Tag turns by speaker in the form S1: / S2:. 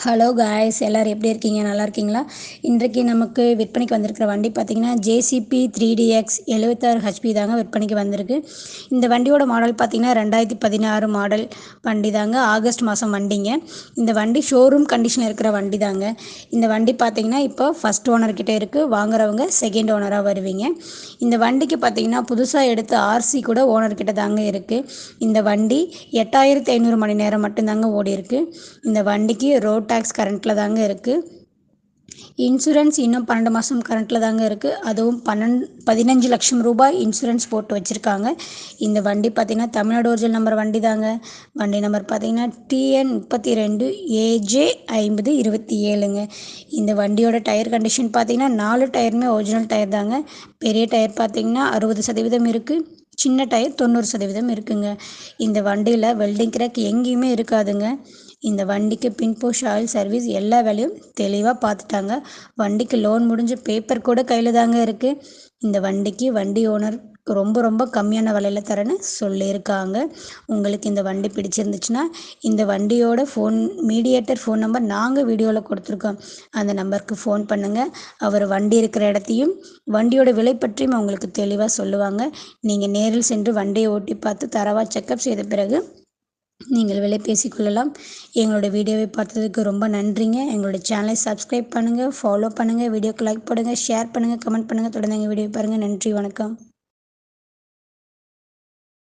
S1: Hello guys, எல்லோரும் எப்படி இருக்கீங்க? நல்லா இருக்கீங்களா? இன்றைக்கு நமக்கு விற்பனைக்கு வந்திருக்கிற வண்டி பார்த்திங்கன்னா ஜேசிபி 3DX 76 ஹெச்பி தாங்க விற்பனைக்கு வந்திருக்கு. இந்த வண்டியோட மாடல் பார்த்திங்கன்னா 2016 மாடல் வண்டி தாங்க. ஆகஸ்ட் மாதம் வண்டிங்க. இந்த வண்டி ஷோரூம் கண்டிஷன் இருக்கிற வண்டி தாங்க. இந்த வண்டி பார்த்திங்கன்னா இப்போ ஃபஸ்ட் ஓனர்கிட்ட இருக்குது. வாங்குறவங்க செகண்ட் ஓனராக வருவீங்க. இந்த வண்டிக்கு பார்த்திங்கன்னா புதுசாக எடுத்த ஆர்சி கூட ஓனர்கிட்ட தாங்க இருக்குது. இந்த வண்டி 8500 மணி நேரம் மட்டும்தாங்க ஓடி இருக்கு. இந்த வண்டிக்கு ரோட் டேக்ஸ் கரண்ட்டில் தாங்க இருக்குது. இன்சூரன்ஸ் இன்னும் 12 மாதம் கரண்ட்டில் தாங்க இருக்குது. அதுவும் 15 லட்சம் ரூபாய் இன்சூரன்ஸ் போட்டு வச்சுருக்காங்க. இந்த வண்டி பார்த்திங்கன்னா தமிழ்நாடு ஒரிஜினல் நம்பர் வண்டி தாங்க. வண்டி நம்பர் பார்த்திங்கன்னா TN 32 AJ 5027ங்க. இந்த வண்டியோட டயர் கண்டிஷன் பார்த்திங்கன்னா 4 டயருமே ஒரிஜினல் டயர் தாங்க. பெரிய டயர் பார்த்திங்கன்னா 60% இருக்குது. சின்ன டயர் 90% இருக்குங்க. இந்த வண்டியில் வெல்டிங் கிராக் எங்கேயுமே இருக்காதுங்க. இந்த வண்டிக்கு பின்போஷ் ஆயில் சர்வீஸ் எல்லா வேலையும் தெளிவாக பார்த்துட்டாங்க. வண்டிக்கு லோன் முடிஞ்ச பேப்பர் கூட கையில் தாங்க இருக்குது. இந்த வண்டிக்கு வண்டி ஓனர் ரொம்ப கம்மியான விலையில் தரேன்னு சொல்லியிருக்காங்க. உங்களுக்கு இந்த வண்டி பிடிச்சிருந்துச்சுன்னா இந்த வண்டியோட மீடியேட்டர் ஃபோன் நம்பர் நாங்கள் வீடியோவில் கொடுத்துருக்கோம். அந்த நம்பருக்கு ஃபோன் பண்ணுங்கள். அவர் வண்டி இருக்கிற இடத்தையும் வண்டியோட விலை பற்றியும் அவங்களுக்கு தெளிவாக சொல்லுவாங்க. நீங்கள் நேரில் சென்று வண்டியை ஓட்டி பார்த்து தரவாக செக்கப் செய்த பிறகு நீங்கள் விலை பேசிக்கொள்ளலாம். எங்களோட வீடியோவை பார்த்ததுக்கு ரொம்ப நன்றிங்க. எங்களோட சேனலை சப்ஸ்கிரைப் பண்ணுங்கள், ஃபாலோ பண்ணுங்கள், வீடியோக்கு லைக் பண்ணுங்கள், ஷேர் பண்ணுங்கள், கமெண்ட் பண்ணுங்கள். தொடர்ந்து எங்கள் வீடியோ பாருங்கள். நன்றி, வணக்கம்.